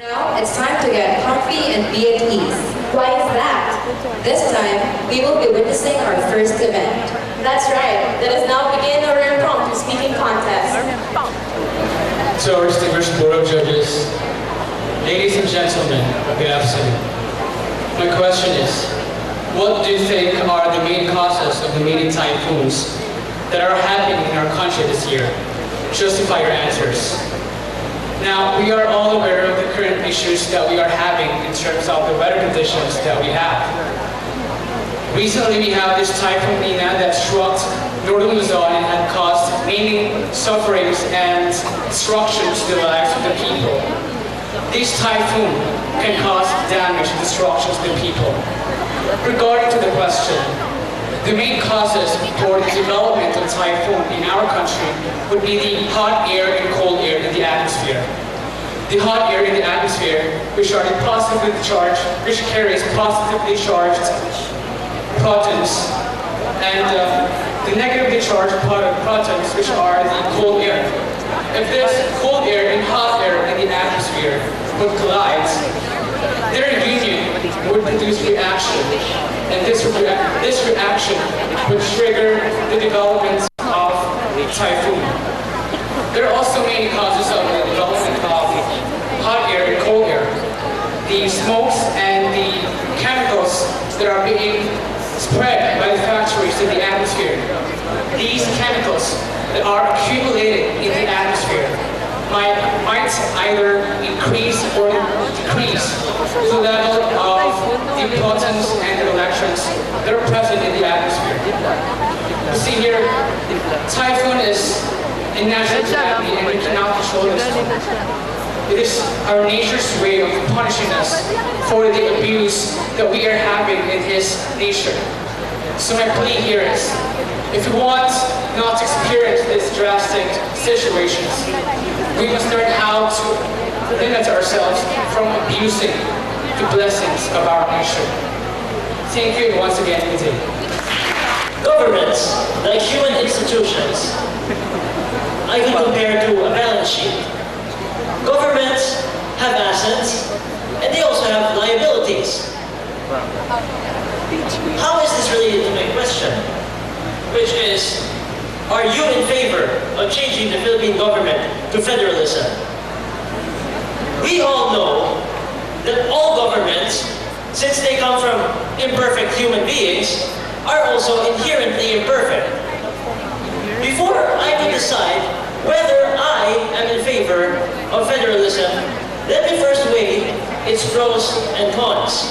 Now, it's time to get comfy and be at ease. Why is that? This time, we will be witnessing our first event. That's right. Let us now begin our impromptu speaking contest. To our distinguished Board of Judges, ladies and gentlemen, good afternoon. My question is, what do you think are the main causes of the many typhoons that are happening in our country this year? Justify your answers. Now, we are all aware of the current issues that we are having in terms of the weather conditions that we have. Recently, we have this Typhoon Nina that struck northern Luzon and had caused many sufferings and destructions to the lives of the people. This typhoon can cause damage and destruction to the people. Regarding to the question, the main causes for the development of typhoon in our country would be the hot air and cold air in the atmosphere. The hot air in the atmosphere, which are the positively charged, which carries positively charged protons, and the negatively charged protons, which are the cold air. If this cold air and hot air in the atmosphere would collide, their union would produce reaction, and this reaction would trigger the development of typhoon. There are also many causes of the development of hot air and cold air. The smokes and the chemicals that are being spread by the factories in the atmosphere. These chemicals that are accumulated in the atmosphere might either increase or decrease the level of the protons and the electrons that are present in the atmosphere. You see here, typhoon is a natural calamity and we cannot control this. It is our nature's way of punishing us for the abuse that we are having in his nature. So my plea here is, if we want not to experience these drastic situations, we must learn how to limit ourselves from abusing the blessings of our nature. Thank you once again, good day. Governments, like human institutions, I can compare to a balance sheet. Governments have assets, and they also have liabilities. How is this related to my question? Which is, are you in favor of changing the Philippine government to federalism? We all know that all governments, since they come from imperfect human beings, are also inherently imperfect. Before I can decide whether I am in favor of federalism, let me first weigh its pros and cons.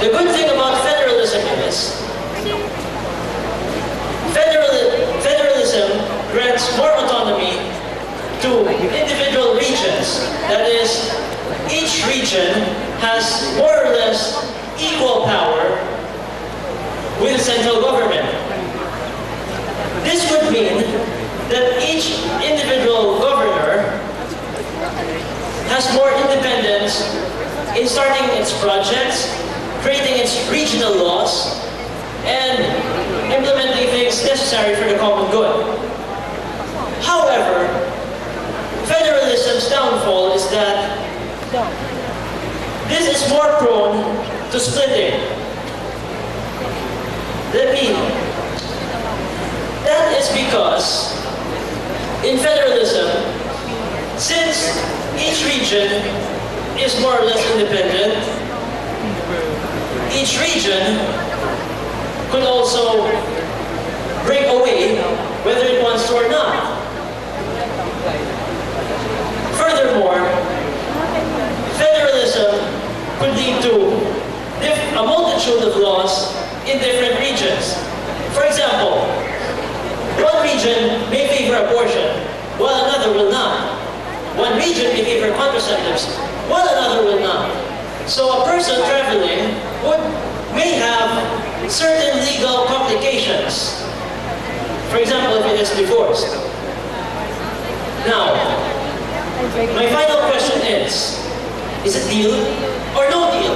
The good thing about federalism is federalism grants more autonomy to individual regions. That is, each region has more or less equal power with the central government. This would mean that each individual governor has more independence in starting its projects, creating its regional laws, and implementing things necessary for the common good. However, federalism's downfall is that this is more prone to splitting. That is because in federalism, since each region is more or less independent, each region could also break away whether it wants to or not. Furthermore, federalism could lead to a multitude of laws in different regions. For example, one region may favor abortion, while another will not. One region may favor contraceptives, while another will not. So a person traveling may have certain legal complications. For example, if it is divorced. Now, my final question is it deal or no deal?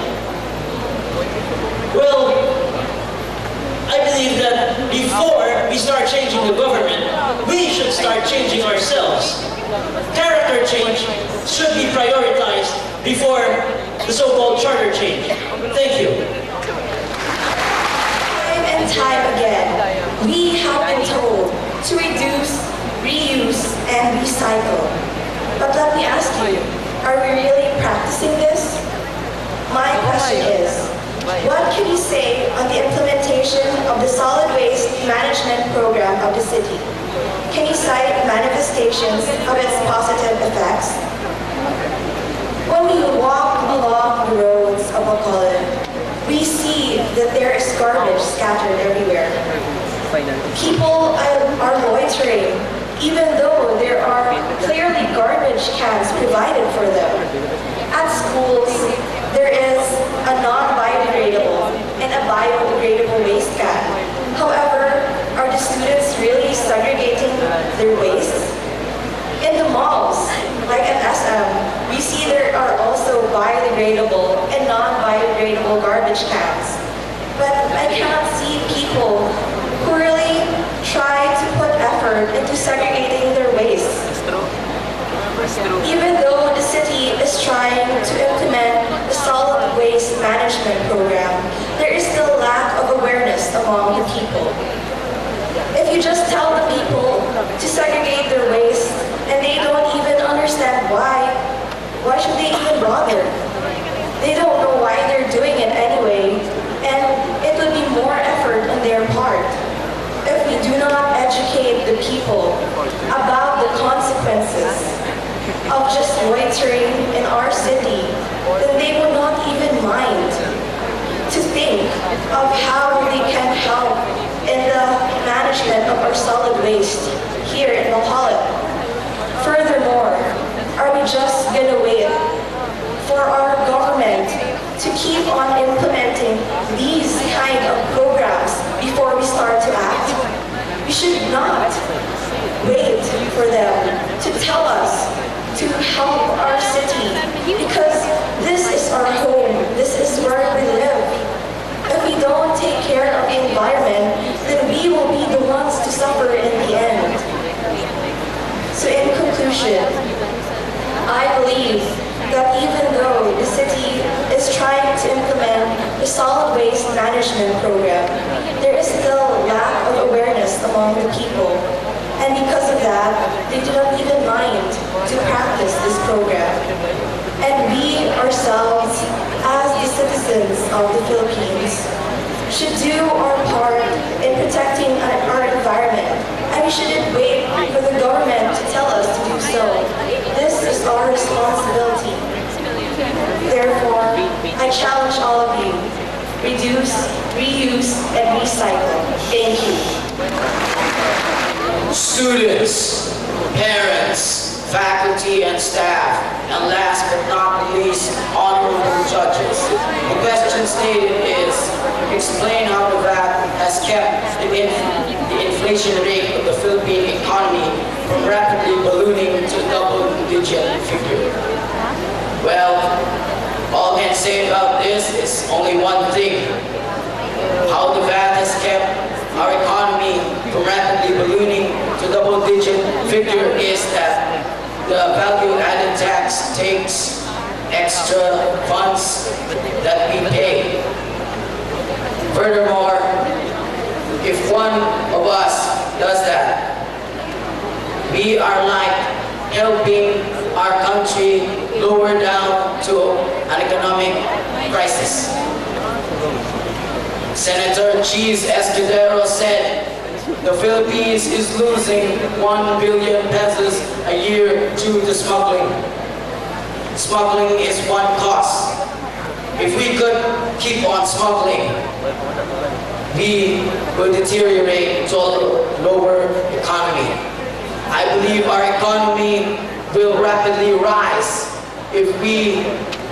Well, I believe that before we start changing the government, we should start changing ourselves. Character change should should be prioritized before the so-called charter change. Thank you. Time and time again, we have been told to reduce, reuse, and recycle. But let me ask you, are we really practicing this? My question is, what can you say on the implementation of the solid waste management program of the city? Can you cite manifestations of its positive effects? When we walk along the roads of Bacolod, we see that there is garbage scattered everywhere. People are loitering, even though there are clearly garbage cans provided for them. At schools, there is a non-biodegradable and a biodegradable waste can. However, are the students really segregating their waste? In the malls, like at SM, we see there are also biodegradable and non-biodegradable garbage cans. But I cannot see people who really try to put effort into segregating their waste. Even though the city is trying to implement the solid waste management program, there is still lack of awareness among the people. If you just tell the people to segregate their waste and they don't even understand why should they even bother? They don't know why they're doing it anyway, and it would be more effort on their part. If we do not educate the people about the consequences of just loitering in our city, then they will not even mind to think of how they can help in the management of our solid waste here in Bacolod. Furthermore, are we just gonna wait for our government to keep on implementing these kind of programs before we start to act? We should not wait for them to tell us to help our city, because this is our home, this is where we live. If we don't take care of the environment, then we will be the ones to suffer in the end. So in conclusion, I believe that even though the city is trying to implement the solid waste management program, there is still lack of awareness among the people. And because of that, they do not even mind to practice this program. And we ourselves, as the citizens of the Philippines, should do our part in protecting our environment. And we shouldn't wait for the government to tell us to do so. This is our responsibility. Therefore, I challenge all of you, reduce, reuse, and recycle. Thank you. Students, parents, faculty and staff, and last but not least, honorable judges. The question stated is, explain how the VAT has kept the inflation rate of the Philippine economy from rapidly ballooning to a double-digit figure. Well, all I can say about this is only one thing. How the VAT has kept our economy from rapidly ballooning to double-digit figure is that the value-added tax takes extra funds that we pay. Furthermore, if one of us does that, we are like helping our country lower down to an economic crisis. Senator Cheese Escudero said, the Philippines is losing 1 billion pesos a year due to smuggling. Smuggling is one cost. If we could keep on smuggling, we will deteriorate to a lower economy. I believe our economy will rapidly rise if we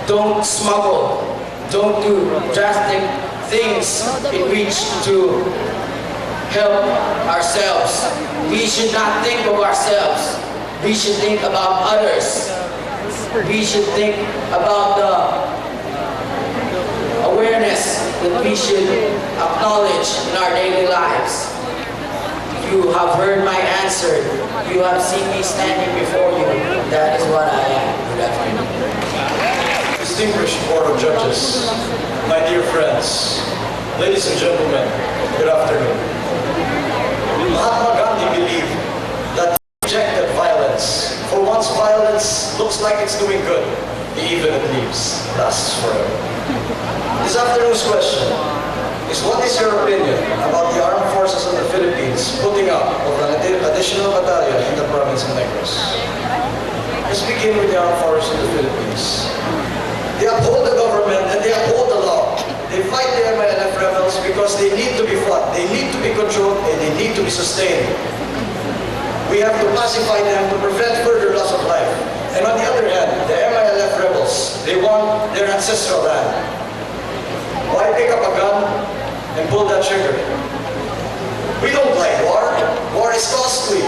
don't smuggle, don't do drastic things in which to help ourselves. We should not think of ourselves. We should think about others. We should think about the awareness that we should acknowledge in our daily lives. If You have heard my answer. You have seen me standing before you. That is what I am. Good afternoon. Distinguished Board of Judges, my dear friends, ladies and gentlemen, good afternoon. Mahatma Gandhi believed that he rejected violence, for once violence looks like it's doing good, the evil it leaves lasts forever. This afternoon's question is, what is your opinion about the armed forces of the Philippines putting up of an additional battalion in the province of Negros? Let's begin with the armed forces of the Philippines. They uphold the government and they uphold the law. They fight the MILF rebels because they need to be fought, they need to be controlled, and they need to be sustained. We have to pacify them to prevent further loss of life. And on the other hand, the MILF rebels, they want their ancestral land. Why pick up a gun and pull that trigger? We don't like war. War is costly.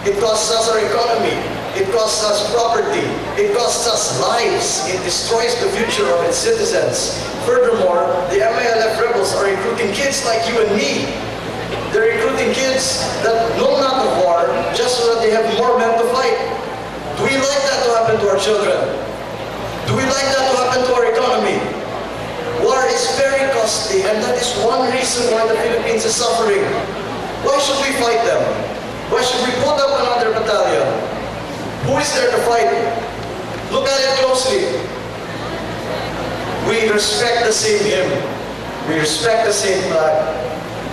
It costs us our economy. It costs us property. It costs us lives. It destroys the future of its citizens. Furthermore, the MILF rebels are recruiting kids like you and me. They're recruiting kids that know not of war just so that they have more men to fight. Do we like that to happen to our children? Do we like that to happen to our economy? War is very costly, and that is one reason why the Philippines is suffering. Why should we fight them? Why should we put up another battalion? Who is there to fight? Look at it closely. We respect the same hymn. We respect the same flag.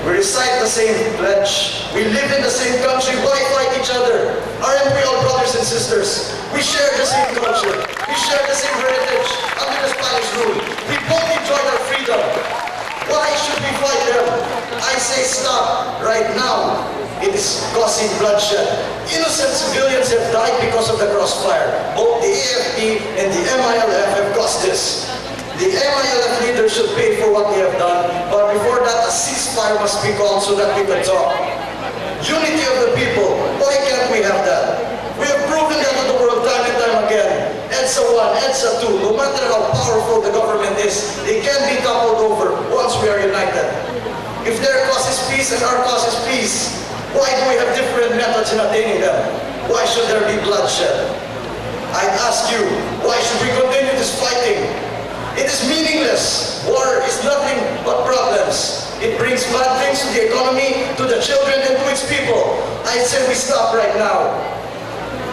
We recite the same pledge. We live in the same country. Why fight each other? Aren't we all brothers and sisters? We share the same culture. We share the same heritage under the Spanish rule. We both enjoyed our freedom. Why should we fight them? I say stop right now. It is causing bloodshed. Innocent civilians have died because of the crossfire. Both the AFP and the MILF have caused this. The MILF leaders should pay for what they have done, but before that a ceasefire must be called so that we can talk. Unity of the people, why can't we have that? We have proven that to the world time and time again. EDSA 1, EDSA 2, no matter how powerful the government is, they can be toppled over once we are united. If their cause is peace and our cause is peace, why do we have different methods in attaining them? Why should there be bloodshed? I'd ask you, why should we continue this fighting? It is meaningless. War is nothing but problems. It brings bad things to the economy, to the children, and to its people. I say we stop right now.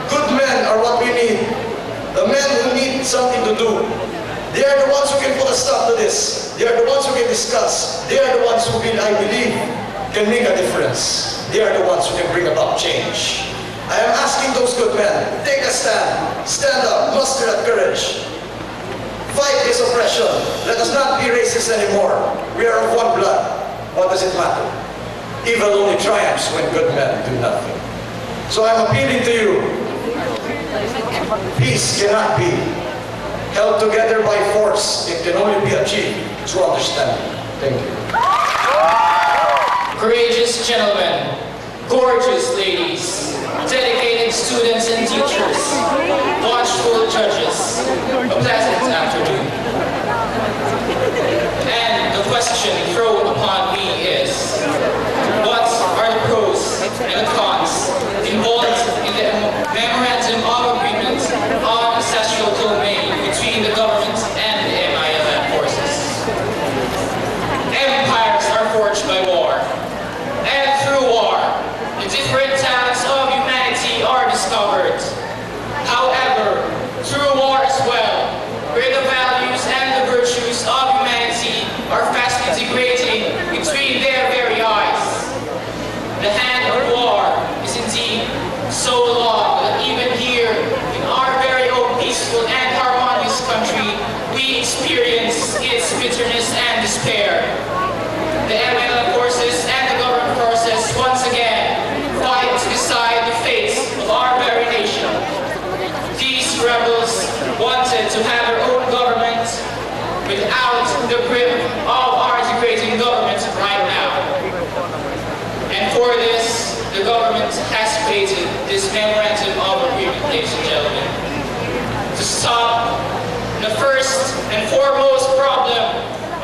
Good men are what we need. The men who need something to do. They are the ones who can put a stop to this. They are the ones who can discuss. They are the ones who will, I believe, can make a difference. They are the ones who can bring about change. I am asking those good men, take a stand. Stand up, muster that courage. Fight this oppression. Let us not be racist anymore. We are of one blood. What does it matter? Evil only triumphs when good men do nothing. So I'm appealing to you. Peace cannot be held together by force. It can only be achieved through understanding. Thank you. Courageous gentlemen, gorgeous ladies, dedicated students and teachers, watchful judges, a pleasant afternoon. And the question thrown upon me is, what are the pros and the cons involved in the memorandum of agreement on ancestral domain between the government and the MILF forces? Empires are forged by war, and through war, the different talents of humanity are discovered. However, through war as well, where the values and the virtues of humanity are fast integrating between their very eyes. The hand of war is indeed so long that even here, in our very own peaceful and harmonious country, we experience its bitterness and despair. The MLF forces and the government forces once again fight beside the fate of our very nation. These rebels wanted to have their own government without the grip of our degrading government right now. And for this, the government has created this memorandum of agreement, ladies and gentlemen, to stop the first and foremost problem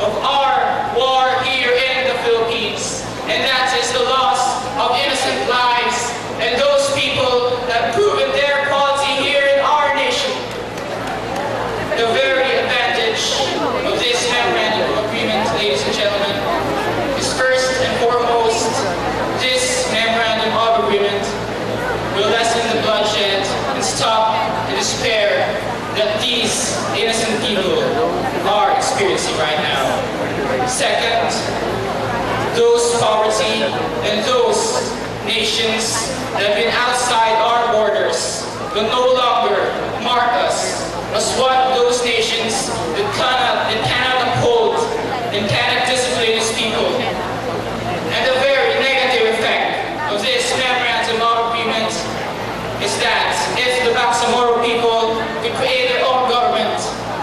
of our war here in the Philippines, and that is the loss of innocent lives and those people that proven their quality here in our nation. The very advantage of this memorandum of agreement, ladies and gentlemen, is first and foremost, this memorandum of agreement will lessen the bloodshed and stop the despair that these innocent people are experiencing right now. Second, those poverty and those nations that have been outside our borders will no longer mark us as one of those nations that cannot uphold and cannot discipline its people. And the very negative effect of this memorandum of agreement is that if the Bangsamoro people could create their own government,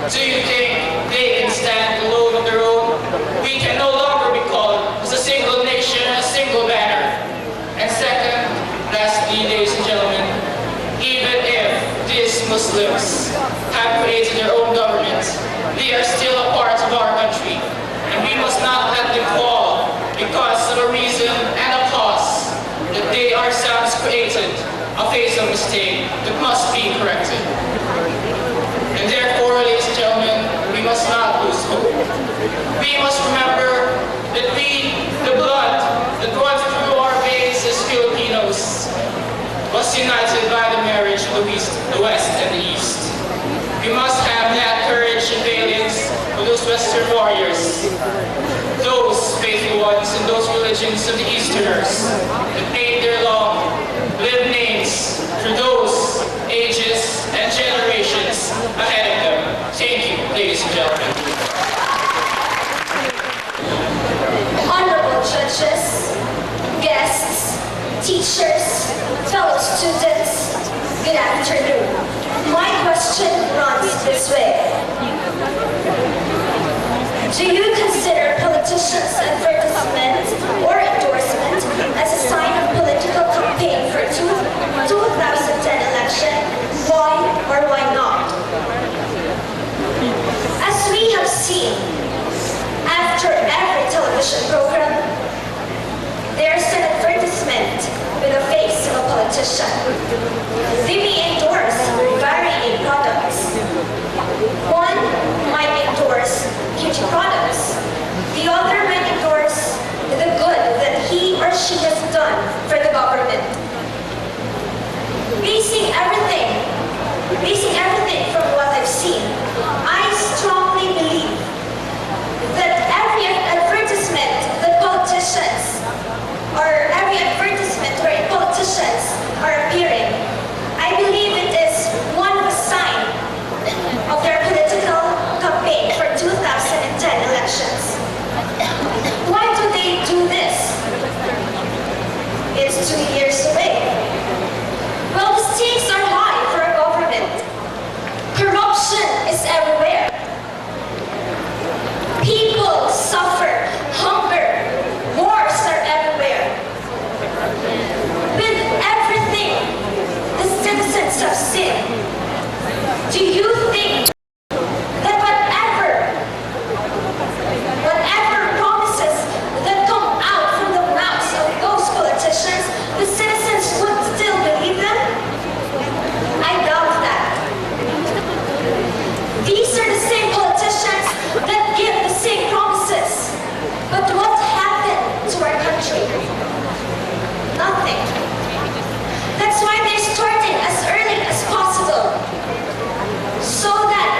do you think they can stand alone on their own? We can no longer be called as a single nation, a single banner. And second, lastly, ladies and gentlemen, even if these Muslims have created their own government, they are still a part of our country. And we must not let them fall because of a reason and a cause that they ourselves created, a fatal mistake that must be corrected. And therefore, ladies and gentlemen, we must not lose hope. We must remember that the blood that runs through our veins as Filipinos was united by the marriage of the West and the East. We must have that courage and valiance of those Western warriors, those faithful ones and those religions of the Easterners that made their long-lived names for those ages and generations ahead of them. Thank you, ladies and gentlemen. Honorable judges, guests, teachers, fellow students, good afternoon. My question runs this way. Do you consider politicians' advertisement or endorsement as a sign of political campaign for 2010 election? Why or why not? As we have seen, after every television program, there's an advertisement with the face of a politician. They may endorse varying products. One might endorse beauty products. The other might endorse the good that he or she has done for the government. Basing everything from what I've seen, I strongly believe that every advertisement that politicians where politicians are appearing, I believe it is one of a sign of their political campaign for 2010 elections. Why do they do this? It's 2 years away. Well, the stakes are high for a government. Corruption is everywhere. People suffer hunger. Wars are everywhere. With everything the citizens have seen, do you think that whatever promises that come out from the mouths of those politicians, the citizens would still believe them? I doubt that. These are the same politicians that give the same promises. But what happened to our country? Nothing. That's why they're starting as early as possible, so that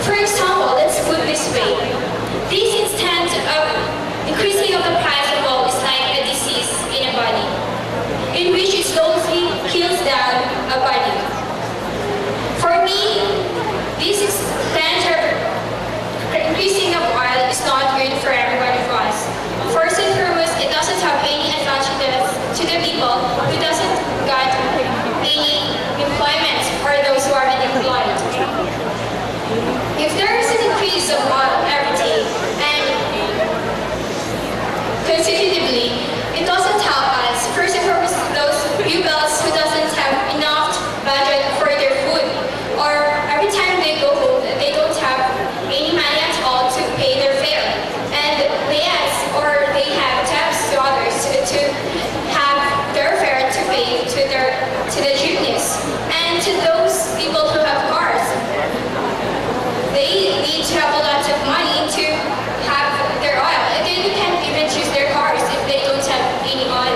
For example, let's put this way. This instant of increasing of the price of oil is like a disease in a body, in which it slowly kills down a body. For me, this instant of increasing of oil is not good for every one of us. First and foremost, it doesn't have any advantages to the people who doesn't got any employment or those who are unemployed. If there is an increase of oil every day and consecutively, it doesn't help us. First and foremost, those pupils who doesn't have enough budget for their food, or every time they go home, they don't have any money at all to pay their fare, and they ask or they have debts to others to have their fare to pay to the jeepneys, and to those people who have cars. They need to have a lot of money to have their oil. They can't even choose their cars if they don't have any oil,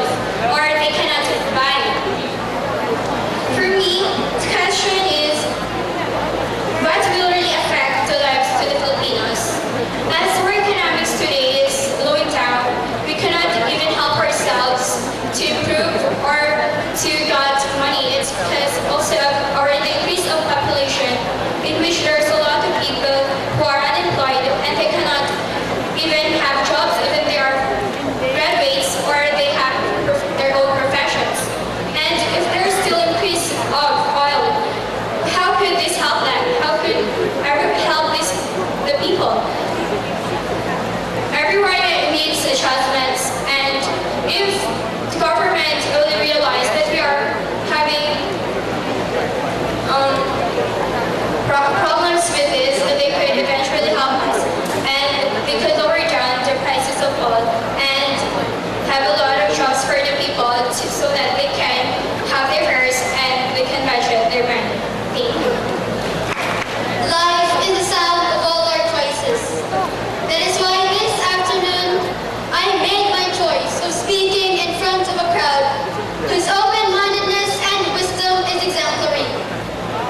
or they cannot buy. For me, the question is, what will really affect the lives of the Filipinos? As our economics today is slowing down, we cannot even help ourselves to improve or to get money. It's because also of our increase of population, in which there's a lot of people who are unemployed and they cannot even have jobs, even they are graduates or they have their own professions. And if there's still increase of oil, how could this help them? How could help the people? Everyone needs adjustments, and if the government really realize that we are having problems with this, they could eventually help us, and they could lower down the prices of oil and have a lot of jobs for the people so that they can have their fares and they can budget their money. Thank you. Life is the sound of all our choices. That is why this afternoon I made my choice of speaking in front of a crowd whose open-mindedness and wisdom is exemplary.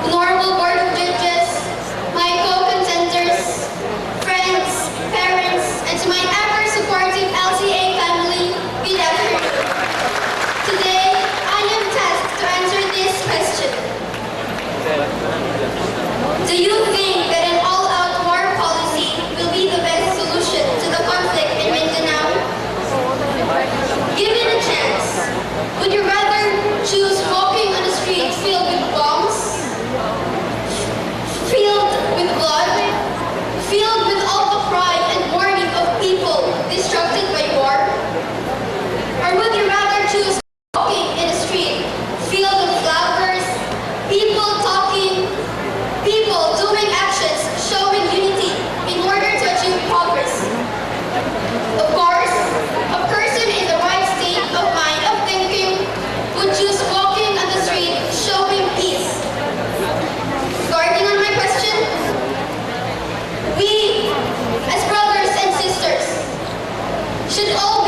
Honorable Board of Judges, my co-contenders, friends, parents, and to my ever-supportive LCA family, good afternoon. Today, I am tasked to answer this question. Do you think that an all-out war policy will be the best solution to the conflict in Mindanao? Given a chance, would you rather choose walking on a street filled with bombs, filled with blood, filled with all the cry and mourning of people distracted by war? Or would you rather choose walking in a street filled with flowers, people talking, people doing actions showing unity in order to achieve progress? Of course, a person in the right state of mind of thinking would choose walking on the street showing peace. Regarding on my question, we, as brothers and sisters, should all